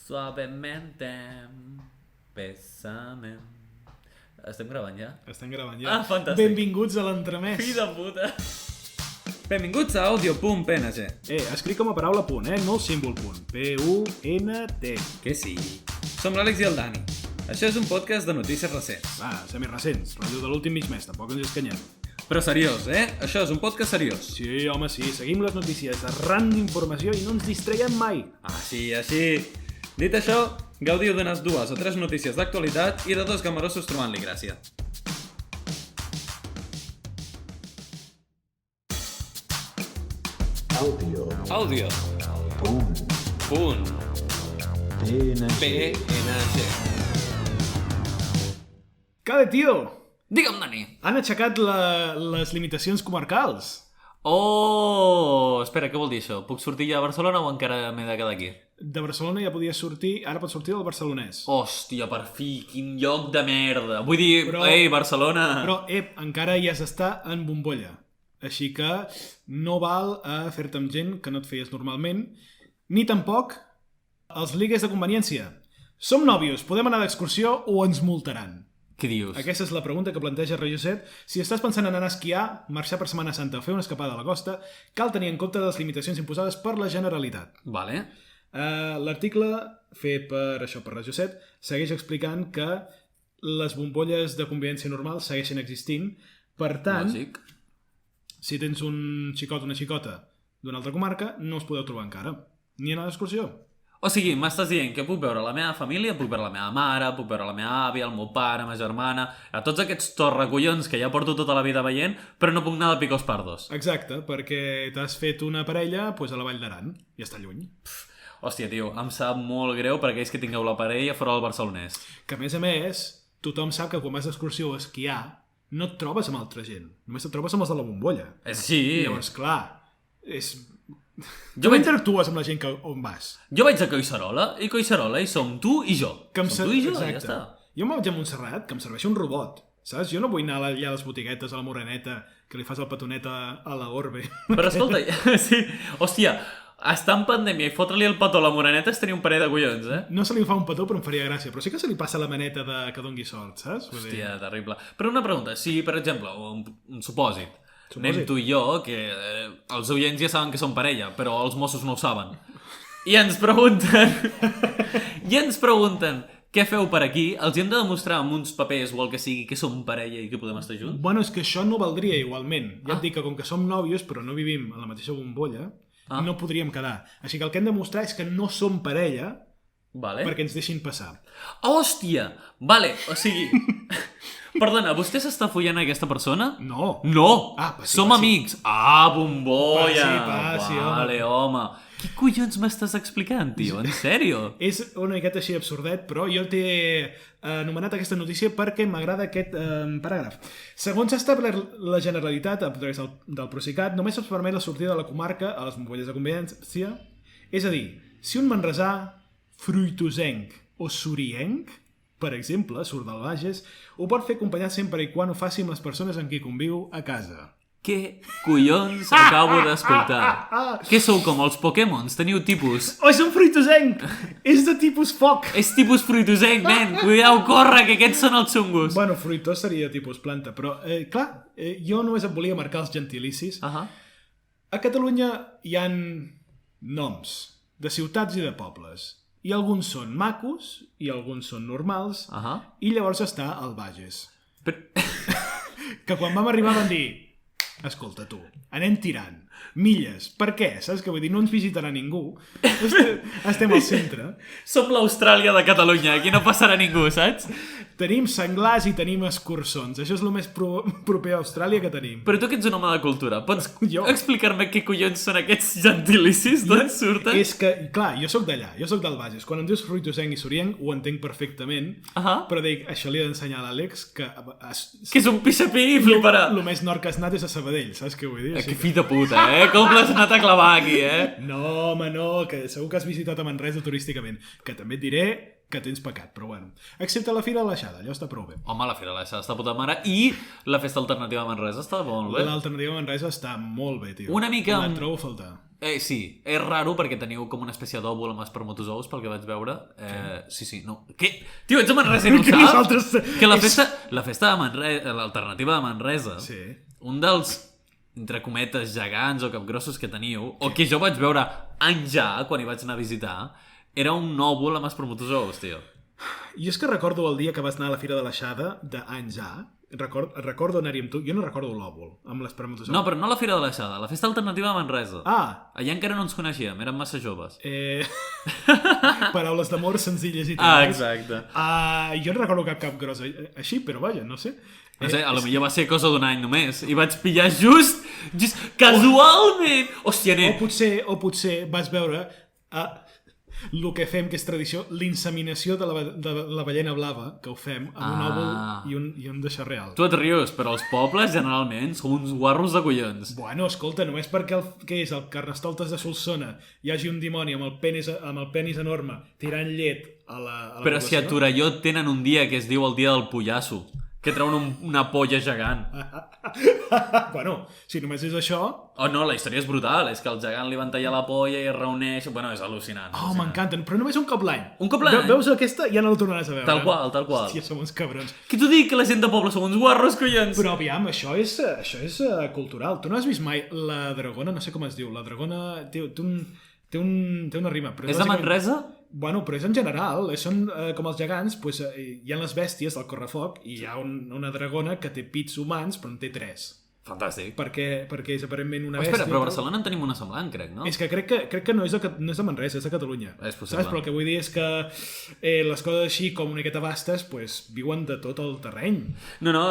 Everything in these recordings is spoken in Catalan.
Suavemente, bésame. Estem gravant ja? Estem gravant ja. Ah, fantàstic. Benvinguts a l'entremès. Fill de puta. Benvinguts a audio.png. Escric com a paraula punt, no el símbol punt. P-U-N-T. Que sí. Som l'Àlex i el Dani. Això és un podcast de notícies recents. Semi-recents. Rotllo de l'últim mig mes, tampoc ens escanyem. Però seriós, Això és un podcast seriós. Sí, home, sí. Seguim les notícies arran d'informació i no ens distraiem mai. Ah, sí, així. Dit això, gaudiu d'unes 2 o 3 notícies d'actualitat i de 2 gamarossos trobant-li gràcia. Àudio. Punt. PNG. Cade, tio! Digue'm, Dani. Han aixecat les limitacions comarcals. Oh, espera, què vol dir això? Puc sortir ja a Barcelona o encara m'he de quedar aquí? De Barcelona ja podia sortir, ara pot sortir del barcelonès. Hòstia, per fi, quin lloc de merda. Vull dir, Però- ei, Barcelona. Però, encara hi has d'estar en bombolla. Així que no val a fer-te amb gent que no et feies normalment, ni tampoc els ligues de conveniència. Som nòvios, podem anar d'excursió o ens multaran? Què dius? Aquesta és la pregunta que planteja Rejoset. Si estàs pensant en anar a esquiar, marxar per Setmana Santa o fer una escapada a la costa, cal tenir en compte les limitacions imposades per la Generalitat. Vale. L'article fet per Rejoset segueix explicant que les bombolles de convivència normal segueixen existint. Per tant, Lògic. si tens un xicot o una xicota d'una altra comarca, no els podeu trobar encara. Ni anar d'excursió. O sigui, m'estàs dient que puc veure la meva família, puc veure la meva mare, puc veure la meva àvia, el meu pare, la meva germana, a tots aquests torracollons que ja porto tota la vida veient, però no puc anar de picos pardos. Exacte, perquè t'has fet una parella a la Vall d'Aran i està lluny. Hòstia, tio, em sap molt greu per aquells que tingueu la parella fora del barcelonès. Que a més, tothom sap que quan vas d'excursió o a esquiar no et trobes amb altra gent. Només et trobes amb els de la bombolla. És així. Llavors, clar, Jo no vaig, interactues amb la gent on vas. jo vaig a Collserola i som tu i jo. Som tu i jo, ja Exacte. està. Jo me'n vaig a Montserrat, que em serveix un robot. Saps? Jo no vull anar allà a les botiguetes, a la Moreneta, que li fas el petonet a la Orbe. Però escolta, sí, hòstia, estar en pandèmia i fotre-li el petó a la moreneta és tenir un parell de collons, No se li fa un petó, però em faria gràcia. Però sí que se li passa la maneta que dongui sort, saps? Vull dir, Hòstia, terrible. Però una pregunta, si, per exemple, un supòsit, anem tu i jo, que els oients ja saben que som parella, però els Mossos no ho saben, i ens pregunten què feu per aquí, els hem de demostrar amb uns papers o el que sigui que som parella i que podem estar junts? Bueno, és que això no valdria igualment. Ja et dic que com que som nòvios, però no vivim en la mateixa bombolla, no podríem quedar. Així que el que hem de mostrar és que no som parella Vale. perquè ens deixin passar. Hòstia! Vale, o sigui... Perdona, vostè s'està follant aquesta persona? No. No! Passi, Som passi. amics! Ah, bombolla! Passi, vale, home. Què collons m'estàs explicant, tio? En sèrio? És una miqueta així absurdet, però jo t'he anomenat aquesta notícia perquè m'agrada aquest paràgraf. Segons s'ha establert la Generalitat a través del Procicat, només es permet la sortida de la comarca a les bombolles de convivència. És a dir, si un manresà, fruitosenc o sorienc, per exemple, surt del Bages, ho pot fer acompanyat sempre i quan ho faci amb les persones amb qui conviu a casa. Què collons acabo d'escoltar? Què sou com els Pokémons? Teniu tipus... Oh, és un fruitosenc! És de tipus foc! És tipus fruitosenc, nen! Cuidao, corre, que aquests són els xungos! Bueno, fruitós seria tipus planta, però, clar, jo només et volia marcar els gentilicis. Ahà. A Catalunya hi ha noms de ciutats i de pobles. I alguns són macos, i alguns són normals, i llavors està el Bages. Que quan vam arribar van dir: escolta tu, anem tirant milles. Per què? Saps què vull dir? No ens visitarà ningú. Estem al centre. Som l'Austràlia de Catalunya, aquí no passarà ningú, saps? Tenim senglars i tenim escurçons. Això és el més proper a Austràlia que tenim. Però tu que ets un home de cultura, pots Jo. explicar-me què collons són aquests gentilicis? D'on surten? És que, clar, jo sóc d'allà, jo sóc del Bages. Quan em dius fruitosenc i sorienc, ho entenc perfectament, però dic, això li he d'ensenyar a l'Àlex que... Que és un pixapí i fliparà. El més nord que has anat és a Sabadell, saps què vull dir? Que fill de puta, Com l'has anat a clavar aquí, No, home, no, que segur que has visitat a Manresa turísticament. Que també et diré que tens pecat, però bueno. Excepte la Fira de l'Aixada, allò està prou bé. Home, la Fira de l'Aixada està puta mare i la Festa Alternativa de Manresa està molt bé. L'alternativa a Manresa està molt bé, tio. Una mica... La trobo a faltar. Sí, és raro perquè teniu com una espècie d'òvul amb espermatozous, pel que vaig veure. Sí, no. Què? Tio, ets a Manresa i no ho Que saps? nosaltres... Que la festa de Manresa, l'alternativa de Manresa, Sí. un dels, entre cometes, gegants o capgrossos que teniu, o que jo vaig veure anys ja, quan hi vaig anar a visitar, era un òvul amb espermatozous, tio. Jo és que recordo el dia que vas anar a la Fira de l'Aixada d'anys ja, recordo anar-hi amb tu, jo no recordo l'òvul amb l'espermatozou. No, però no la Fira de l'Aixada, la festa alternativa de Manresa. Ah! Allà encara no ens coneixíem, érem massa joves. Paraules d'amor senzilles i tendres. Exacte. Jo no recordo cap gros així, però vaja, no sé. No sé, a lo millor va ser cosa d'un any només i vaig pillar just casualment! Hòstia, nen! O potser vas veure el que fem, que és tradició, l'inseminació de la ballena blava, que ho fem amb un òvul i un deixar real. Tu et rius, però els pobles generalment són uns guarros de collons. Bueno, escolta, només perquè el Carnestoltes de Solsona hi hagi un dimoni amb el penis enorme tirant llet a la Però si a Torelló tenen un dia que es diu el dia del pollasso, que treuen una polla gegant. Bueno, si només és això... Oh no, la història és brutal, és que el gegant li van tallar la polla i es reuneix... Bueno, és al·lucinant. Oh, m'encanten, però només un cop l'any. Un cop l'any? Veus aquesta i ja no la tornaràs a veure. Tal qual, tal qual. Hòstia, som uns cabrons. Què t'ho dic, que la gent de poble som uns guarros, collons? Però aviam, això és cultural. Tu no has vist mai la dragona, no sé com es diu, la dragona té una rima. Però És de Manresa? Bueno, però és en general, són com els gegants, doncs, hi ha les bèsties del correfoc i hi ha una dragona que té pits humans però en té 3. Fantàstic. Perquè és aparentment una bèstia. Espera, però a Barcelona en tenim una semblant, crec, no? És que crec que no és de Manresa, és de Catalunya. És possible. Saps? Però el que vull dir és que les coses així com una miqueta vastes viuen de tot el terreny. No,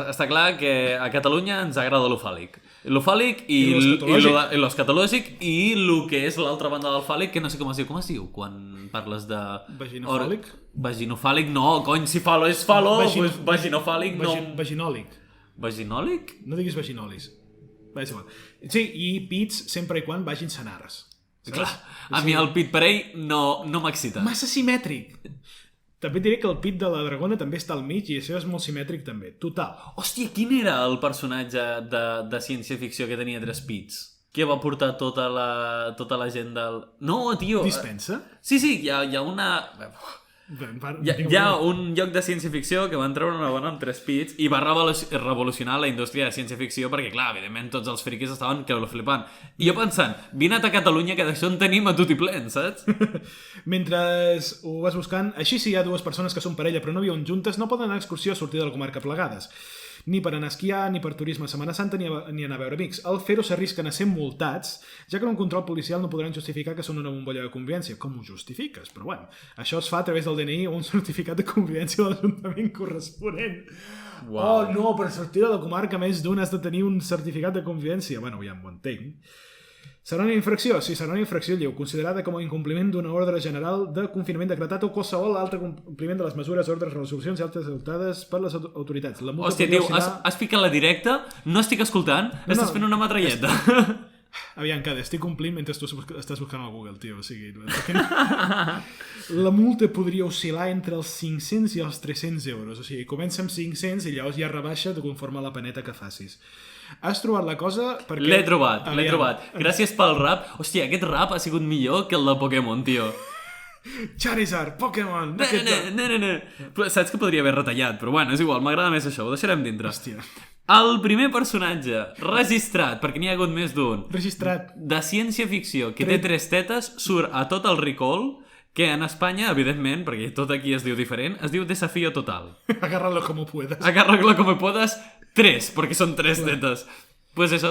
està clar que a Catalunya ens agrada l'ofàlic. L'ofàlic i l'escatològic i el que és l'altra banda del fàlic, que no sé com es diu quan parles de... Vaginofàlic? Vaginofàlic no, cony, si falo és falo, doncs vaginofàlic no... Vaginòlic. Vaginòlic? No diguis vaginolis. És igual. Sí, i pits sempre i quan vagin senars. Clar, a mi el pit per ell no m'excita. Massa simètric. També et diré que el pit de la dragona també està al mig i això és molt simètric també. Total. Hòstia, quin era el personatge de ciència-ficció que tenia 3 pits? Que va portar tota la gent del... No, tio... Dispensa? Sí, hi ha una... Hi ha un lloc de ciència-ficció que van treure una dona amb 3 pits i va revolucionar la indústria de ciència-ficció perquè, clar, evidentment tots els friquis estaven que lo flipant. I jo pensant, vine a Catalunya que d'això en tenim a tot i plen, saps? Mentre ho vas buscant, així si hi ha 2 persones que són parella però no viuen juntes, no poden anar a excursió a sortir de la comarca plegades. Ni per anar a esquiar, ni per turisme a Setmana Santa, ni anar a veure amics. Al fer-ho s'arrisquen a ser multats, ja que en un control policial no podran justificar que són una bombolla de convivència. Com ho justifiques? Però bueno, això es fa a través del DNI o un certificat de convivència de l'Ajuntament corresponent. Wow. Oh, no, per sortir de la comarca més d'un has de tenir un certificat de convivència. Bueno, ja m'ho entenc. Serà una infracció? Sí, serà una infracció lleu, considerada com a incompliment d'una ordre general de confinament decretat o qualsevol altre compliment de les mesures, ordres, resolucions i altres adoptades per les autoritats. Hòstia, tio, has ficat la directa? No estic escoltant? Estàs fent una metralleta. Aviam, Cade, estic complint mentre tu estàs buscant al Google, tio. O sigui, la multa podria oscil·lar entre els 500 i els 300 euros. O sigui, comença amb 500 i llavors ja rebaixa conforme a la paneta que facis. Has trobat la cosa perquè... L'he trobat. Gràcies pel rap. Hòstia, aquest rap ha sigut millor que el de Pokémon, tio. Charizard, Pokémon... No. Saps que podria haver retallat, però bueno, és igual, m'agrada més això, ho deixarem dintre. Hòstia. El primer personatge registrat, perquè n'hi ha hagut més d'un, registrat de ciència-ficció que té 3 tetes, surt a tot el Recall, que en Espanya, evidentment, perquè tot aquí es diu diferent, es diu Desafío Total. Agárralo como puedas. Agárralo como puedas, 3, perquè són 3 tetes. Pues eso,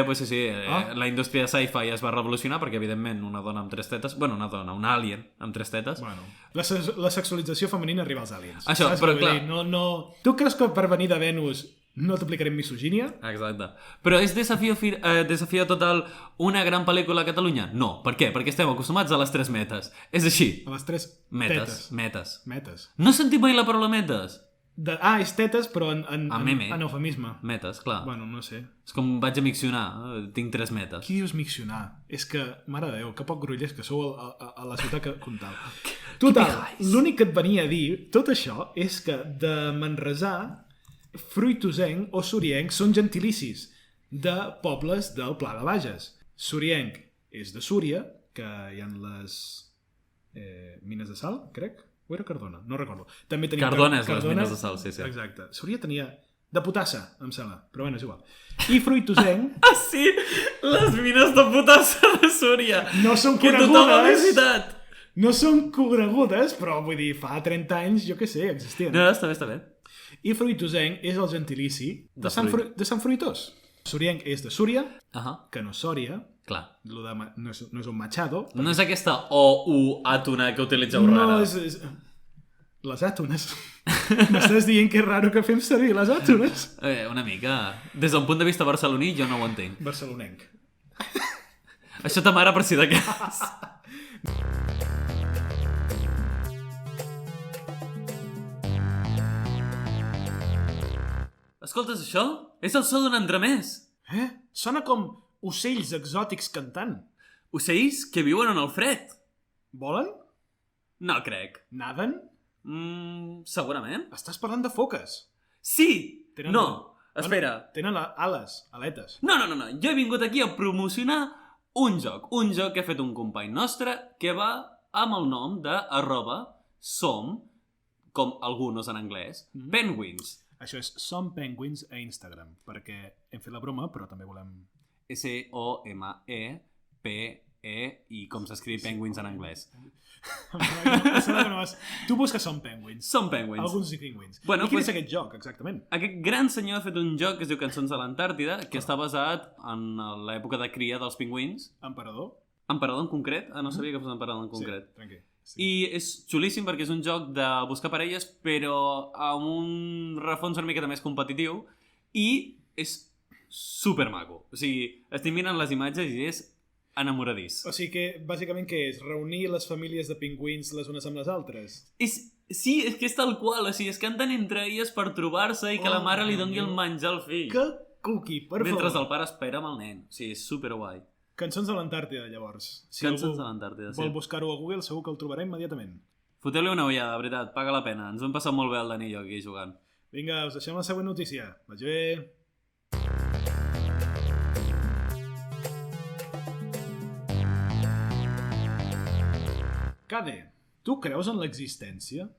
pues sí, la indústria de sci-fi es va revolucionar perquè, evidentment, una dona amb 3 tetes... Bueno, una dona, un alien amb 3 tetes... Bueno, la sexualització femenina arriba als aliens. Això, saps? però clar... No. Tu creus que per venir de Venus no t'aplicarem misogínia? Exacte. Però és Desafío Total una gran pel·lícula a Catalunya? No. Per què? Perquè estem acostumats a les 3 metes. És així. A les 3 metes. No sentim mai la paraula metes? És tetes, però en eufemisme. Metes, clar. Bueno, no sé. És com vaig a miccionar, tinc 3 metes. Qui dius miccionar? És que, mare de Déu, que poc grollers que sou a la ciutat comtal. Total, l'únic que et venia a dir, tot això, és que de manresà, fruitosenc o sorienc són gentilicis de pobles del Pla de Bages. Surienc és de Súria, que hi ha les mines de sal, crec. O era Cardona? No recordo. També tenim Cardona és les mines de sal, sí. Exacte. Súria tenia de potassa, em sembla, però bueno, és igual. I Fruitosenc... Ah, sí! Les mines de potassa de Súria! No són que conegudes! tothom ha visitat! No són conegudes, però vull dir, fa 30 anys, jo què sé, existien. No, està bé. I Fruitosenc és el gentilici de Sant Fruitós. Surienc és de Súria, que no és Sòria. Clar. No és un Machado. No és aquesta O-U àtona que utilitzeu rara. No, és... Les àtones. M'estàs dient que és raro que fem servir les àtones? Una mica. Des d'un punt de vista barceloní, jo no ho entenc. Barcelonenc. Això ta mare per si de cas. Escoltes això? És el so d'un entremès. Sona com ocells exòtics cantant. Ocells que viuen en el fred. Volen? No crec. Naden? Segurament. Estàs parlant de foques. Sí! No, espera. Tenen aletes. No. Jo he vingut aquí a promocionar un joc que ha fet un company nostre que va amb el nom de @som, com algunos en anglès, penguins. Això és Som Penguins a Instagram, perquè hem fet la broma, però també volem... SOME PE i com s'escriu penguins en anglès. Tu busques Som Penguins. Som Penguins. Alguns i pingüins. Bueno, I quin és aquest joc, exactament? Aquest gran senyor ha fet un joc que es diu Cançons de l'Antàrtida, que està basat en l'època de cria dels pingüins. Emperador? Emperador en concret? No sabia que fos emperador en concret. Sí, tranquil. Sí. I és xulíssim perquè és un joc de buscar parelles, però amb un refons una miqueta més competitiu, i és supermaco. O sigui, estic mirant les imatges i és enamoradís. O sigui que, bàsicament, què és? Reunir les famílies de pingüins les unes amb les altres? Sí, és que és tal qual. O sigui, es canten entre elles per trobar-se i que la mare li doni el menjar al fill. Que cuqui, per favor. Mentre el pare espera amb el nen. O sigui, és superguai. Cançons de l'Antàrtida, llavors. Si Cançons de l'Antàrtida, sí. Vol buscar-ho a Google, segur que el trobarà immediatament. Foteu-li una ullada, de veritat, paga la pena. Ens ho hem passat molt bé el Dani i jo aquí jugant. Vinga, us deixem la següent notícia. Vaig bé. Cade, tu creus en l'existència?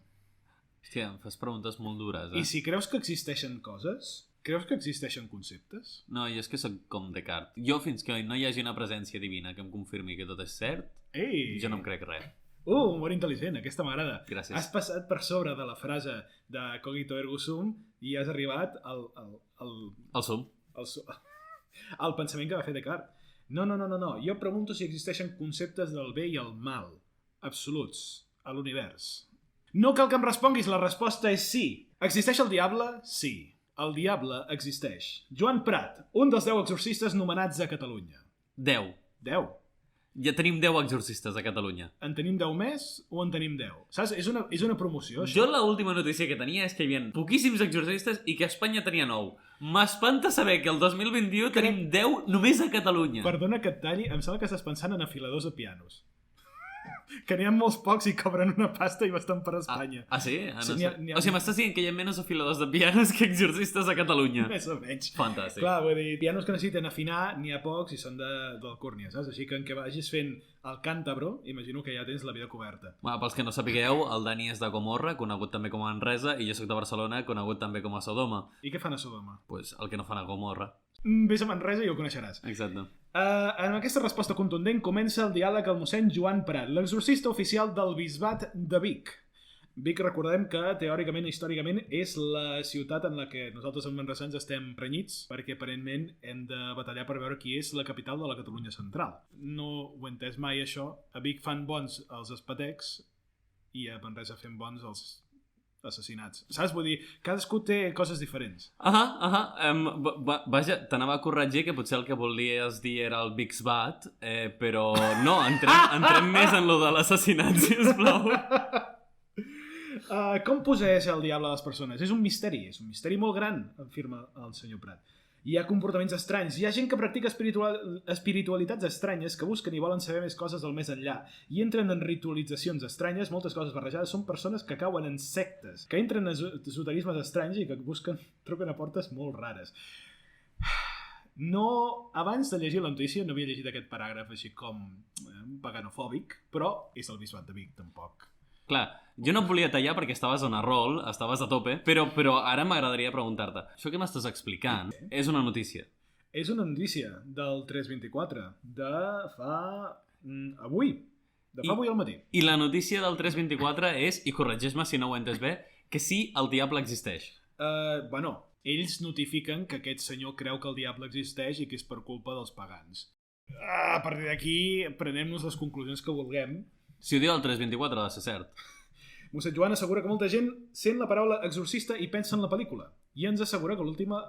Hòstia, em fas preguntes molt dures, I si creus que existeixen coses? Creus que existeixen conceptes? No, jo és que soc com Descartes. Jo, fins que no hi hagi una presència divina que em confirmi que tot és cert, jo no em crec res. Molt intel·ligent, aquesta m'agrada. Gràcies. Has passat per sobre de la frase de cogito ergo sum i has arribat El sum. al pensament que va fer Descartes. No. Jo pregunto si existeixen conceptes del bé i el mal, absoluts, a l'univers. No cal que em responguis, la resposta és sí. Existeix el diable? Sí. El diable existeix. Joan Prat, un dels 10 exorcistes nomenats a Catalunya. 10. 10. Ja tenim 10 exorcistes a Catalunya. En tenim 10 més o en tenim 10? Saps? És una promoció, això. Jo l'última notícia que tenia és que hi havia poquíssims exorcistes i que a Espanya tenia 9. M'espanta saber que el 2021 tenim 10 només a Catalunya. Perdona que et talli, em sembla que estàs pensant en afiladors de pianos. Que n'hi ha molts pocs i cobren una pasta i bastant per Espanya. Sí? Sí, n'hi ha... O sigui, m'estàs dient que hi ha menys afiladors de pianos que exorcistes a Catalunya. Més o menys. Fantàstic. Clar, vull dir, pianos que necessiten afinar n'hi ha pocs i són d'Alcúrnia, saps? Així que en què vagis fent el càntabro, imagino que ja tens la vida coberta. Pels que no sapigueu, el Dani és de Gomorra, conegut també com a Manresa, i jo sóc de Barcelona, conegut també com a Sodoma. I què fan a Sodoma? Pues el que no fan a Gomorra. Vés a Manresa i ho coneixeràs. Exacte. En aquesta resposta contundent comença el diàleg al mossèn Joan Prat, l'exorcista oficial del bisbat de Vic. Vic, recordem que teòricament i històricament és la ciutat en la que nosaltres en manresans estem renyits, perquè aparentment hem de batallar per veure qui és la capital de la Catalunya central. No ho he entès mai, això. A Vic fan bons els espatecs i a Manresa fem bons els assassinats. Saps? Vull dir, cadascú té coses diferents. Vaja, t'anava a corregir que potser el que volies dir era el Bixbat, però no, entrem més en lo de l'assassinat, sisplau. Com posseix el diable a les persones? És un misteri molt gran, afirma el senyor Prat. Hi ha comportaments estranys, hi ha gent que practica espiritualitats estranyes, que busquen i volen saber més coses del més enllà, i entren en ritualitzacions estranyes, moltes coses barrejades, són persones que cauen en sectes, que entren en esoterismes estranys i que truquen a portes molt rares. No, abans de llegir la notícia no havia llegit aquest paràgraf així com paganofòbic, però és el Bisbat de Vic, tampoc. Clar, jo no et volia tallar perquè estaves on a roll, estaves a tope, però ara m'agradaria preguntar-te. Això que m'estàs explicant és una notícia. És una notícia del 324, de fa... avui. De fa avui al matí. I la notícia del 324 és, i corregeix-me si no ho he entès bé, que sí, el diable existeix. Bueno, ells notifiquen que aquest senyor creu que el diable existeix i que és per culpa dels pagans. A partir d'aquí, prenem-nos les conclusions que vulguem. Si ho diu el 324, ha de ser cert. Mossèn Joan assegura que molta gent sent la paraula exorcista i pensa en la pel·lícula. I ens assegura que l'última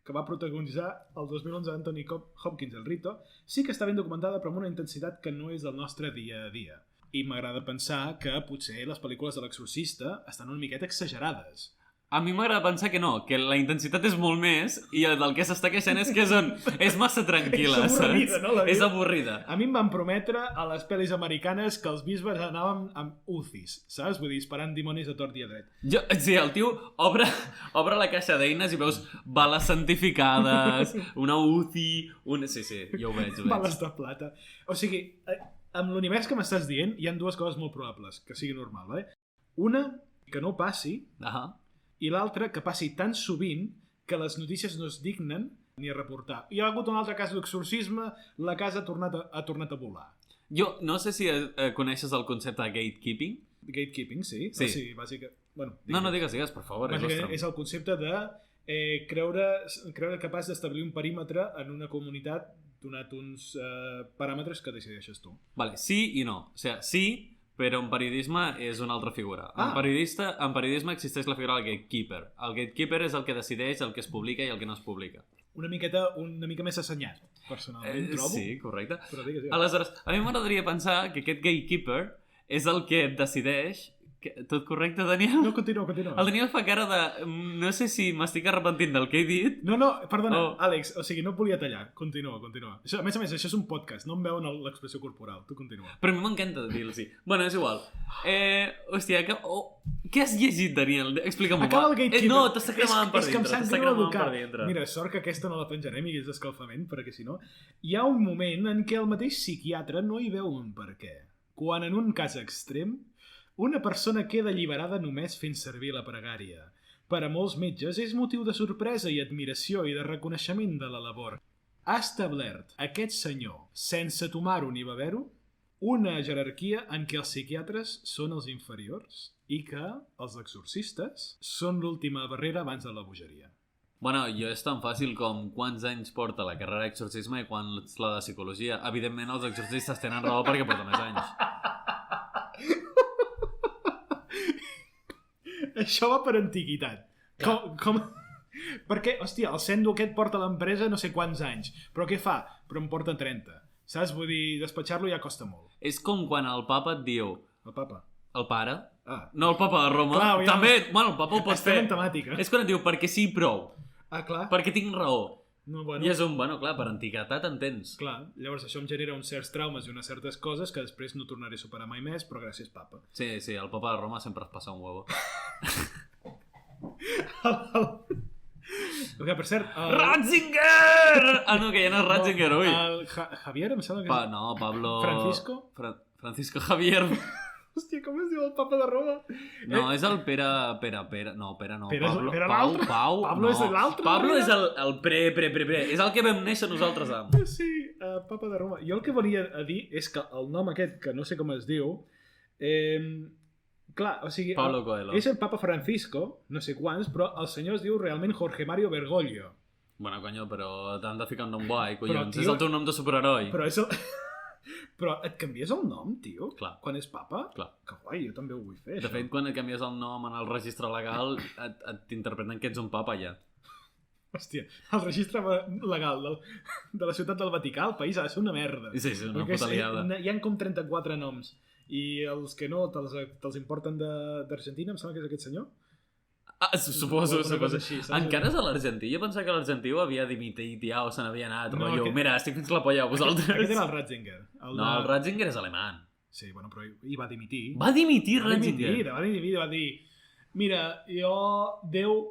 que va protagonitzar el 2011 Anthony Hopkins, el Rito, sí que està ben documentada però amb una intensitat que no és del nostre dia a dia. I m'agrada pensar que potser les pel·lícules de l'exorcista estan una miqueta exagerades. A mi m'agrada pensar que no, que la intensitat és molt més i el del que s'està queixant és que és massa tranquil·la, és avorrida, saps? No? És avorrida. A mi em van prometre a les pel·lis americanes que els bisbes anàvem amb UCIs, saps? Vull dir, esperant dimonis a tort i a dret. Sí, el tio obre la caixa d'eines i veus bales santificades, una UCI, Sí, jo ho veig. Bales de plata. O sigui, amb l'univers que m'estàs dient hi ha dues coses molt probables que sigui normal, vale? Una, que no passi, i l'altra, que passi tan sovint que les notícies no es dignen ni a reportar. Hi ha hagut un altre cas d'exorcisme, la casa ha tornat a volar. Jo no sé si coneixes el concepte de gatekeeping. Gatekeeping, sí. Sí. O sigui, bàsicament... Bueno, no, digues, per favor. Bàsicament és el concepte de creure capaç d'establir un perímetre en una comunitat donat uns paràmetres que decideixes tu. Vale, sí i no. O sigui, sí, però en periodisme és una altra figura. En periodisme existeix la figura del gatekeeper. El gatekeeper és el que decideix el que es publica i el que no es publica. Una mica més assenyat, personalment, trobo. Sí, correcte. Però digues. Aleshores, a mi m'agradaria pensar que aquest gatekeeper és el que decideix... Tot correcte, Daniel? No, continua. El Daniel fa cara de... No sé si m'estic arrepentint del que he dit. No, perdona, Àlex, o sigui, no volia tallar. Continua. Això, a més, això és un podcast, no em veuen l'expressió corporal. Tu continua. Però a mi m'encanta dir-lo, sí. Bueno, és igual. Hòstia, què has llegit, Daniel? Explica'm-ho. Acaba el gatekeeper. No, t'està cremant per dintre. És que em sap greu educar. Mira, sort que aquesta no la penjarem i és d'escalfament, perquè si no... Hi ha un moment en què el mateix psiquiatre no hi veu un per què. Quan en un cas extrem, una persona queda alliberada només fent servir la pregària. Per a molts metges és motiu de sorpresa i admiració i de reconeixement de la labor. Ha establert aquest senyor, sense tomar-ho ni beber-ho, una jerarquia en què els psiquiatres són els inferiors i que els exorcistes són l'última barrera abans de la bogeria. Bueno, jo és tan fàcil com quants anys porta la carrera d'exorcisme i quants la de psicologia. Evidentment, els exorcistes tenen raó perquè porten més anys. Això va per antiguitat. Com... Perquè, hòstia, el sendo aquest porta a l'empresa no sé quants anys. Però què fa? Però en porta 30. Saps? Vull dir, despatxar-lo ja costa molt. És com quan el papa et diu... El papa? El pare? No el papa de Roma. Clar, ja... També, bueno, el papa ho pot fer. Estem en temàtica. És quan et diu, perquè sí, prou. Clar. Perquè tinc raó. No, bueno. I és un, clar, per antiguitat entens. Clar, llavors això em genera uns certs traumes i unes certes coses que després no tornaré a superar mai més, però gràcies, papa. Sí, el papa de Roma sempre es passa un huevo. Okay, per cert... Ratzinger! No, que ja no és Ratzinger, ui. El Javier, em sembla que... No, Pablo... Francisco? Francisco Javier... Hòstia, com es diu el papa de Roma? No, és el Pere... No, Pere no. Pau. Pablo és l'altre. Pablo és el pre. És el que vam néixer nosaltres amb. Sí, papa de Roma. Jo el que venia a dir és que el nom aquest, que no sé com es diu... Clar, o sigui... Pablo Coelho. És el papa Francisco, no sé quants, però el senyor es diu realment Jorge Mario Bergoglio. Bueno, conyo, però t'han de ficar un nom guai, collons. És el teu nom de superheroi. Però és el... Però et canvies el nom, tio? Clar. Quan és papa? Clar. Que guai, jo també ho vull fer, De fet, quan et canvies el nom en el registre legal, t'interpreten que ets un papa, ja. Hòstia, el registre legal de la ciutat del Vaticà, el país ha de ser una merda. Sí, una puta liada. Hi ha com 34 noms. I els que no te'ls importen d'Argentina, em sembla que és aquest senyor? Suposo. Així, encara és a l'Argentí? Jo pensava que l'Argentí ho havia dimitit ja o se n'havia anat. No, mira, estic fins la polla a vosaltres. Aquest era el Ratzinger. El Ratzinger és alemany. Sí, bueno, però hi va dimitir. Va dimitir Ratzinger? Va dimitir, va dir... Mira, jo... Déu...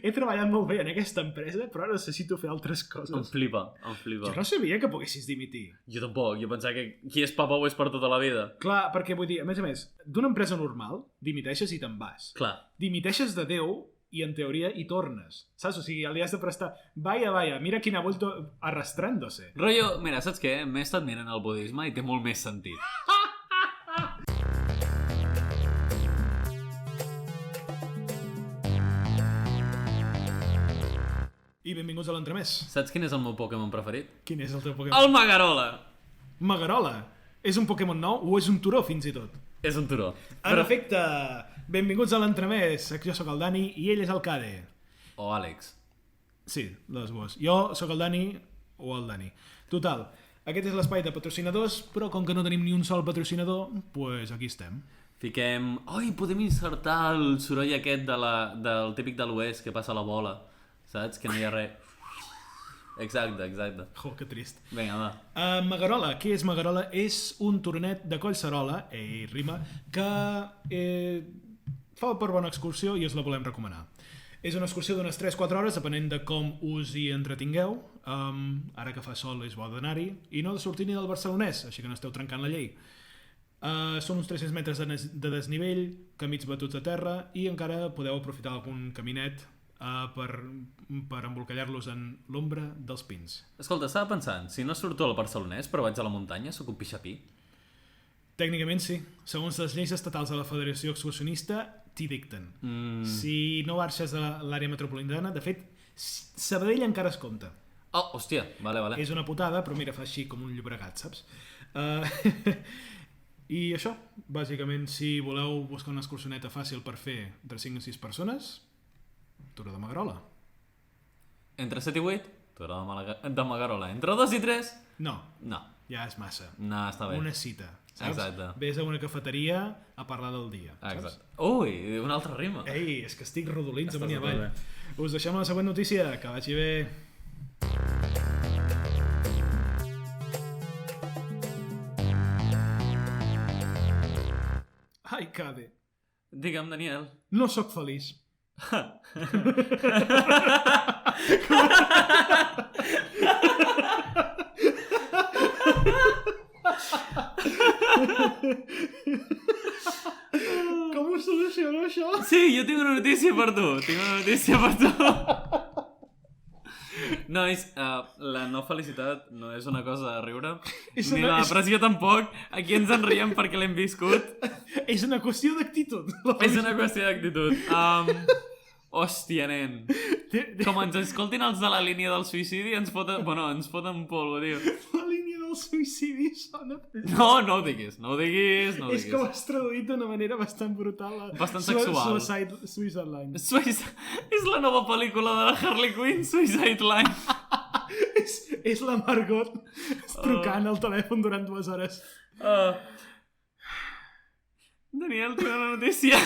he treballat molt bé en aquesta empresa, però ara necessito fer altres coses. Em flipa. Jo no sabia que poguessis dimitir. Jo tampoc, jo pensava que qui és papa ho és per tota la vida. Clar, perquè vull dir, a més, d'una empresa normal, dimiteixes i te'n vas. Clar. Dimiteixes de Déu i en teoria hi tornes. Saps? O sigui, li has de prestar... Vaya, mira quina ha vuelto arrastrándose. Rollo, mira, saps què? M'he estat mirant el budisme i té molt més sentit. I benvinguts a l'entremès. Saps quin és el meu Pokémon preferit? Quin és el teu Pokémon? El Magarola! Magarola? És un Pokémon nou o és un turó fins i tot? És un turó. En efecte, benvinguts a l'entremès. Jo sóc el Dani i ell és el Cade. O Àlex. Sí, les dues. Jo sóc el Dani o el Dani. Total, aquest és l'espai de patrocinadors, però com que no tenim ni un sol patrocinador, pues aquí estem. Fiquem... Oi, podem insertar el soroll aquest del típic de l'oest que passa la bola. Saps? Que no hi ha res. Exacte. Jo, que trist. Vinga, va. Magarola. Què és Magarola? És un tornet de Collserola, rima, que fa per bona excursió i us la volem recomanar. És una excursió d'unes 3-4 hores, depenent de com us hi entretingueu. Ara que fa sol és bo d'anar-hi. I no de sortir ni del barcelonès, així que no esteu trencant la llei. Són uns 300 metres de desnivell, camins batuts a terra, i encara podeu aprofitar algun caminet per embolcallar-los en l'ombra dels pins. Escolta, estava pensant, si no surto al barcelonès però vaig a la muntanya, sóc un pixapí? Tècnicament sí. Segons les lleis estatals de la Federació Excursionista, t'hi dicten. Si no marxes a l'àrea metropolitana, de fet, Sabadell encara es compta. Oh, hòstia, vale. És una putada, però mira, fa així com un Llobregat, saps? I això, bàsicament, si voleu buscar una excursioneta fàcil per fer entre 5 o 6 persones, Turó de Magarola. Entre 7 i 8? Turó de Magarola. Entre 2 i 3? No. No. Ja és massa. No, està bé. Una cita, saps? Exacte. Ves a una cafeteria a parlar del dia, saps? Exacte. Ui, una altra rima. Ei, és que estic rodolins amunt i Estàs avall. bé. Us deixem la següent notícia, que vagi bé. Ai, Cade. Digue'm, Daniel. No sóc feliç. Com ho soluciono, això? Sí, jo tinc una notícia per tu. Nois, la no felicitat no és una cosa a riure, ni la depressió tampoc. Aquí ens en riem perquè l'hem viscut. És una qüestió d'actitud. És una qüestió d'actitud. Hòstia, nen. Com ens escoltin els de la línia del suïcidi, ens foten polvo, tio. La línia del suïcidi sona... No ho diguis. És que ho has traduït d'una manera bastant brutal. Bastant sexual. Suicide Line. És la nova pel·lícula de la Harley Quinn, Suicide Line. És la Margot trucant al telèfon durant 2 hores. Daniel, tinc una notícia.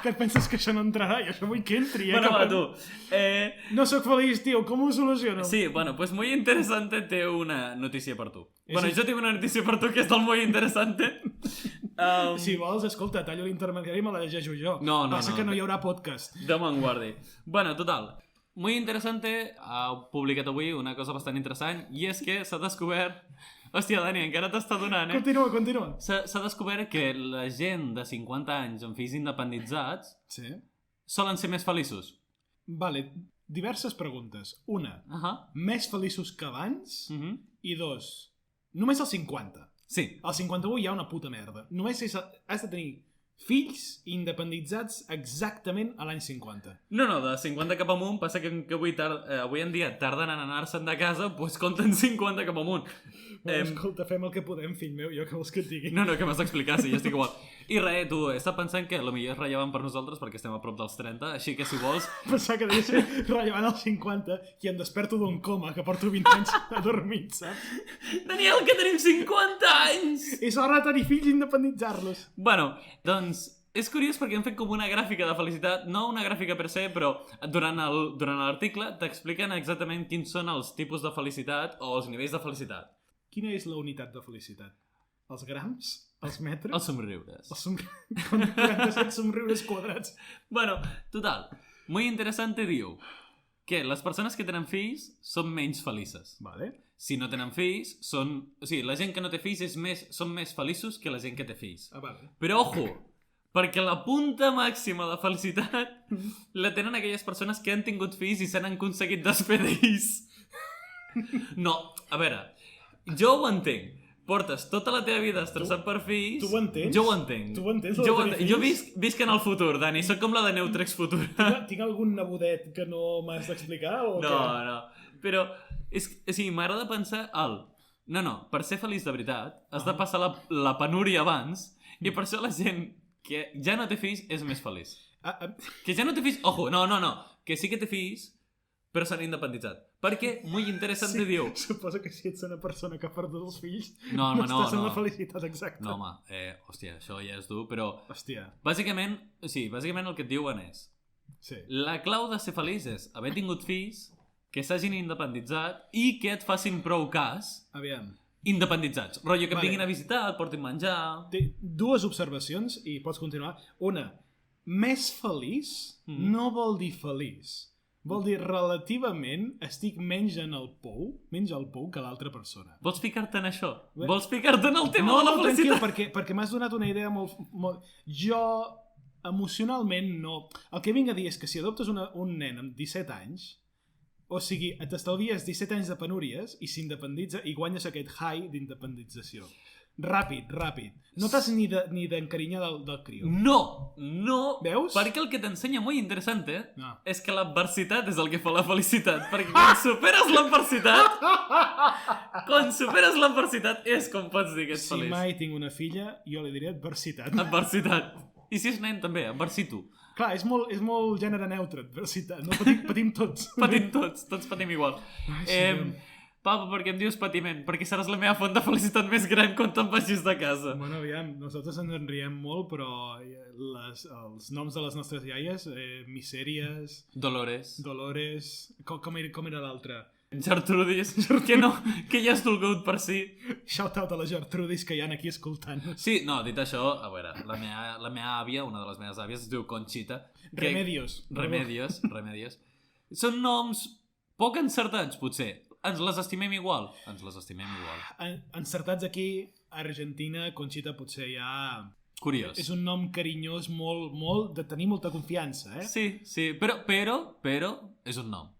Que et penses que això no entrarà? Jo això vull que entri. Bueno, va, tu. No sóc feliç, tio. Com ho soluciono? Sí, bueno, pues Muy Interesante té una notícia per tu. Bueno, jo tinc una notícia per tu que és del Muy Interesante. Si vols, escolta, tallo l'intermediari i me la llegeixo jo. No. Passa que no hi haurà podcast. Déu me'n guardi. Bueno, total. Muy Interesante ha publicat avui una cosa bastant interessant i és que s'ha descobert... Hòstia, Dani, encara t'està donant, Continua. S'ha descobert que la gent de 50 anys amb fills independitzats solen ser més feliços. Vale, diverses preguntes. Una, més feliços que abans? I 2, només als 50. Sí. Als 51 hi ha una puta merda. Només has de tenir fills independitzats exactament a l'any 50. No, de 50 cap amunt, passa que avui en dia tarden en anar-se'n de casa, doncs compten 50 cap amunt. Escolta, fem el que podem, fill meu, jo que vols que et digui. No, que m'has d'explicar, sí, jo estic igual. I res, tu, he estat pensant que potser és rellevant per nosaltres perquè estem a prop dels 30, així que si vols... Pensar que deies rellevant als 50 i em desperto d'un coma que porto 20 anys adormit, saps? Daniel, que tenim 50 anys! És hora de tenir fills i independitzar-los. Bueno, doncs... És curiós perquè hem fet com una gràfica de felicitat, no una gràfica per se, però durant l'article t'expliquen exactament quins són els tipus de felicitat o els nivells de felicitat. Quina és la unitat de felicitat? Els grams? Els metres? Els somriures. 47 somriures quadrats. Bueno, total. Muy interesante diu que les persones que tenen fills són menys felices. Vale. Si no tenen fills, són... O sigui, la gent que no té fills són més feliços que la gent que té fills. Vale. Però, ojo, perquè la punta màxima de felicitat la tenen aquelles persones que han tingut fills i s'han aconseguit desfer d'ells. No, a veure, jo ho entenc. Portes tota la teva vida estressat per fills... Tu ho entens? Jo ho entenc. Tu ho entens? Jo visc en el futur, Dani. Soc com la de Neutrex futur. Tinc algun nebodet que no m'has d'explicar o què? No. Però, m'agrada pensar No, per ser feliç de veritat, has de passar la penúria abans i per això la gent que ja no té fills és més feliç. Que ja no té fills... Ojo, no. Que sí que té fills, però s'han independitzat. Perquè, molt interessant te diu... Suposo que si ets una persona que ha perdut els fills, no estàs en la felicitat exacta. No, home, hòstia, això ja és dur, però... Hòstia. Bàsicament el que et diuen és... Sí. La clau de ser feliç és haver tingut fills, que s'hagin independitzat i que et facin prou cas... Aviam. Independitzats. Rotllo que et vinguin a visitar, et portin menjar... Dues observacions i pots continuar. Una, més feliç no vol dir feliç. Vol dir, relativament, estic menys al pou que l'altra persona. Vols ficar-te en això? Vols ficar-te en el tema de la felicitat? No, tranquil, perquè m'has donat una idea molt... Jo, emocionalment, no... El que vinc a dir és que si adoptes un nen amb 17 anys, o sigui, t'estalvies 17 anys de penúries i s'independitza i guanyes aquest high d'independització. Ràpid. No t'has ni d'encarinyar del criu. No! Veus? Perquè el que t'ensenya molt interessant, No. és que l'adversitat és el que fa la felicitat. Perquè quan superes l'adversitat és com pots dir que ets feliç. Si mai tinc una filla, jo li diré adversitat. Adversitat. I si és nen també, adversito. Clar, és molt gènere neutre, adversitat. No? Patim tots. Tots patim igual. Papa, perquè em dius patiment? Perquè seràs la meva font de felicitat més gran quan te'n vagis de casa. Bueno, aviam, nosaltres ens en riem molt, però els noms de les nostres iaies, Misèries... Dolores... Com era l'altre? Gertrudis, que ja has dolgut per si. Shout-out a les Gertrudis que hi ha aquí escoltant. Sí, no, dit això, a veure, la meva àvia, una de les meves àvies, es diu Conxita. Remedios. Són noms poc encertats, potser. Ens les estimem igual. Encertats aquí, a Argentina, Conxita potser ja... Curiós. És un nom carinyós molt de tenir molta confiança, eh? Sí, però és un nom.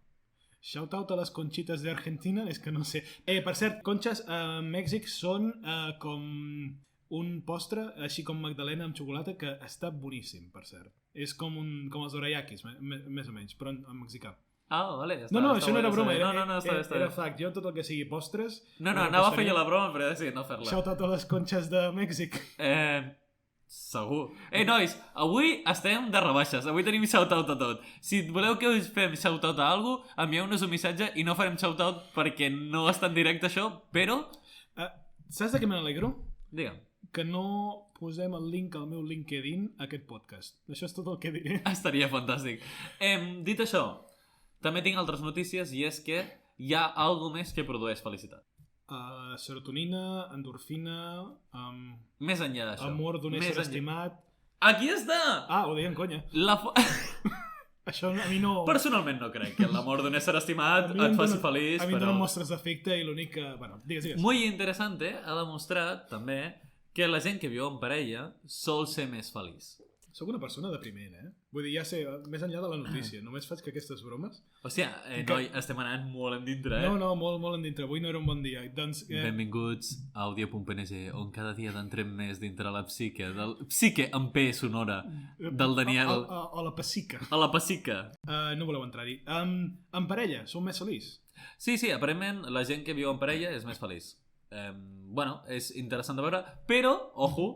Shout-out a les Conxites d'Argentina, és que no sé. Per cert, conxes a Mèxic són com un postre, així com magdalena amb xocolata, que està boníssim, per cert. És com els orayakis, més o menys, però en mexicà. Ah, vale. No, això no era broma, està bé. Era fact. Jo tot el que sigui postres... No, anava a fer jo la broma, però he decidit no fer-la. Shout-out a les conxes de Mèxic. Segur. Nois, avui estem de rebaixes. Avui tenim shout-out a tot. Si voleu que us fem shout-out a algú, envieu-nos un missatge i no farem shout-out perquè no està en directe això, però... Saps de què me n'alegro? Digue'm. Que no posem el link al meu LinkedIn a aquest podcast. Això és tot el que diré. Estaria fantàstic. Dit això, també tinc altres notícies i és que hi ha alguna més que produeix felicitat. Serotonina, endorfina... Més enllà d'això. Amor d'un ésser estimat... Aquí està! Ho deien conya. Això a mi no... Personalment no crec que l'amor d'un ésser estimat et faci feliç, però... A mi em donen mostres d'afecte i l'únic que... Bueno, digues. Molt interessant, ha demostrat també que la gent que viu en parella sol ser més feliç. Soc una persona depriment, Vull dir, ja sé, més enllà de la notícia, només faig que aquestes bromes... Hòstia, noi, estem anant molt endintre, No, molt endintre, avui no era un bon dia. Doncs, benvinguts a Audio.png, on cada dia entrem més dintre la psique, psique en P sonora, del Daniel. A la pessica. A la pessica. No voleu entrar-hi. En parella, som més feliç? Sí, aparentment la gent que viu en parella és més feliç. Bueno, és interessant de veure, però, ojo,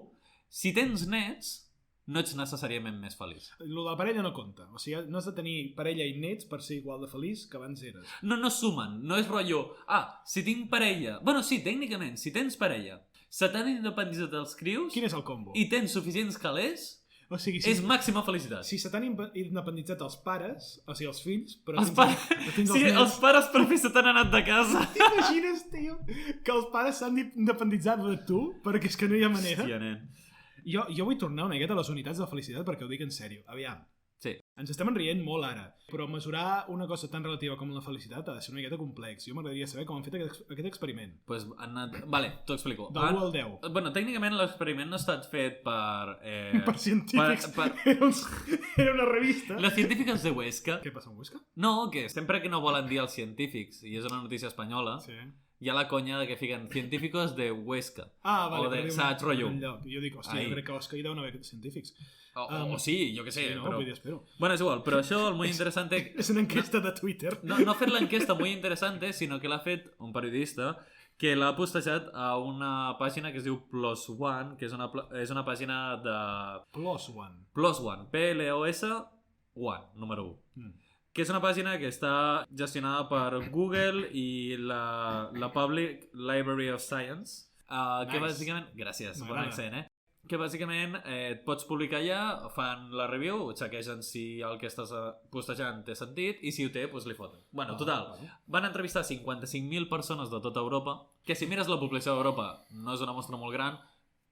si tens nets... no ets necessàriament més feliç. Lo de la parella no compta. O sigui, no has de tenir parella i nets per ser igual de feliç que abans eres. No sumen. No és rotllo... si tinc parella... Bueno, sí, tècnicament, si tens parella, se t'han independitzat els crius... Quin és el combo? I tens suficients calés... O sigui, és màxima felicitat. Si se t'han independitzat els pares, o sigui, els fills... Però els pares per fi se t'han anat de casa. T'imagines, tio, que els pares s'han independitzat de tu perquè és que no hi ha manera? Hòstia, nen. Jo vull tornar una miqueta a les unitats de felicitat perquè ho dic en sèrio. Aviam. Sí. Ens estem enrient molt ara, però mesurar una cosa tan relativa com la felicitat ha de ser una miqueta complex. Jo m'agradaria saber com han fet aquest experiment. Pues han anat... Vale, t'ho explico. Del 1 al 10. Bueno, tècnicament l'experiment no ha estat fet per... Per científics. Era una revista. Los científicos de Huesca. Què passa amb Huesca? No, que sempre que no volen dir els científics, i és una notícia espanyola, Sí. hi ha la conya de que fiquen científicos de Huesca. Ah, vale. O de Saig Rotllo. Jo dic, hòstia, jo crec que a Osca hi deuen haver científics. O sí, jo què sé. Sí, no? Però... Vull dir, espero. Bueno, es igual, però això el muy interesante... És una enquesta de Twitter. No ha fet l'enquesta muy interesante, sinó que l'ha fet un periodista que l'ha postejat a una pàgina que es diu Plus One, que és una pàgina de... Plus One. Plus One, P-L-O-S, One, número 1. Que és una pàgina que està gestionada per Google i la Public Library of Science, que bàsicament... Gràcies, bon accent, que bàsicament et pots publicar allà, fan la review, chequegen si el que estàs postejant té sentit i si ho té, doncs li foten. Bueno, total, van entrevistar 55.000 persones de tota Europa, que si mires la població d'Europa no és una mostra molt gran,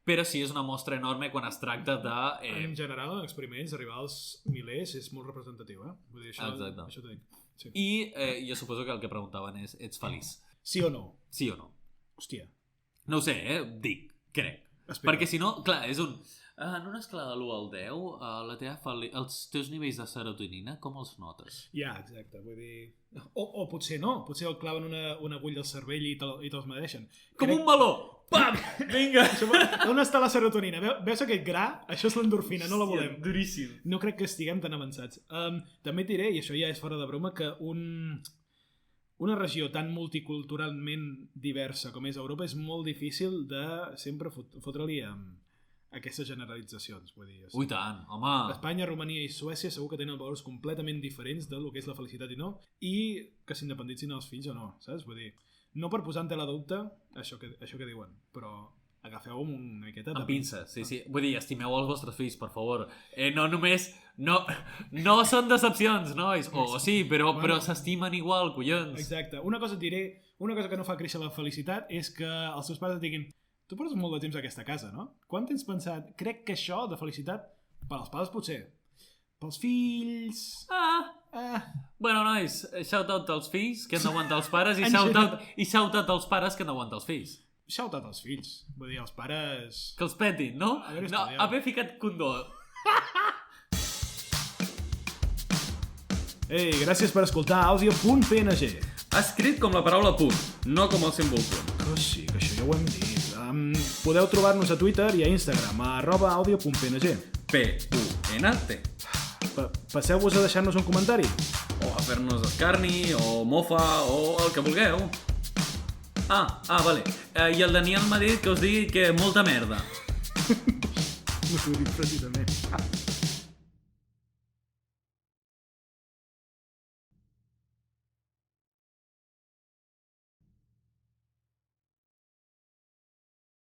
però sí és una mostra enorme quan es tracta de... En general, en experiments, arribar als milers és molt representatiu, Vull dir, això t'ho dic. Sí. I jo suposo que el que preguntaven és, ets feliç? Sí o no? Sí o no? Hòstia. No ho sé, dic, crec. Espera. Perquè si no, clar, és un... En una escala de l'1 al 10, els teus nivells de serotonina, com els notes? Ja, exacte, vull dir... O potser no, potser el claven una agulla al cervell i te'ls medeixen. Com un meló! Pam! Vinga! On està la serotonina? Veus aquest gra? Això és l'endorfina, no la volem. Duríssim. No crec que estiguem tan avançats. També et diré, i això ja és fora de broma, que una regió tan multiculturalment diversa com és Europa és molt difícil de sempre fotre-li aquestes generalitzacions. Vull dir, Ui, tant, home! Espanya, Romania i Suècia segur que tenen valors completament diferents del que és la felicitat i no, i que s'independitzin els fills o no, saps? Vull dir, no per posar en tela de dubte això que diuen, però agafeu una miqueta amb pinces, sí. Vull dir, estimeu els vostres fills, per favor. No només... No són decepcions, nois. O sí, però s'estimen igual, collons. Exacte. Una cosa et diré, una cosa que no fa créixer la felicitat és que els seus pares et diguin tu portes molt de temps a aquesta casa, no? Quan tens pensat? Crec que això de felicitat, per als pares potser, pels fills... Bueno, nois, shout-out als fills que han d'aguantar els pares i shout-out als pares que han d'aguantar els fills. Shout-out als fills. Vull dir, els pares... Que els petin, no? Haver ficat condó. Ei, gràcies per escoltar Audio.png. Escrit com la paraula punt, no com el símbol punt. Però sí, que això ja ho hem dit. Podeu trobar-nos a Twitter i a Instagram, a @audio.png. P-U-N-T. Passeu-vos a deixar-nos un comentari. O a fer-nos escarni, o mofa, o el que vulgueu. Vale. I el Daniel m'ha dit que us digui que molta merda. No t'ho he dit precisament.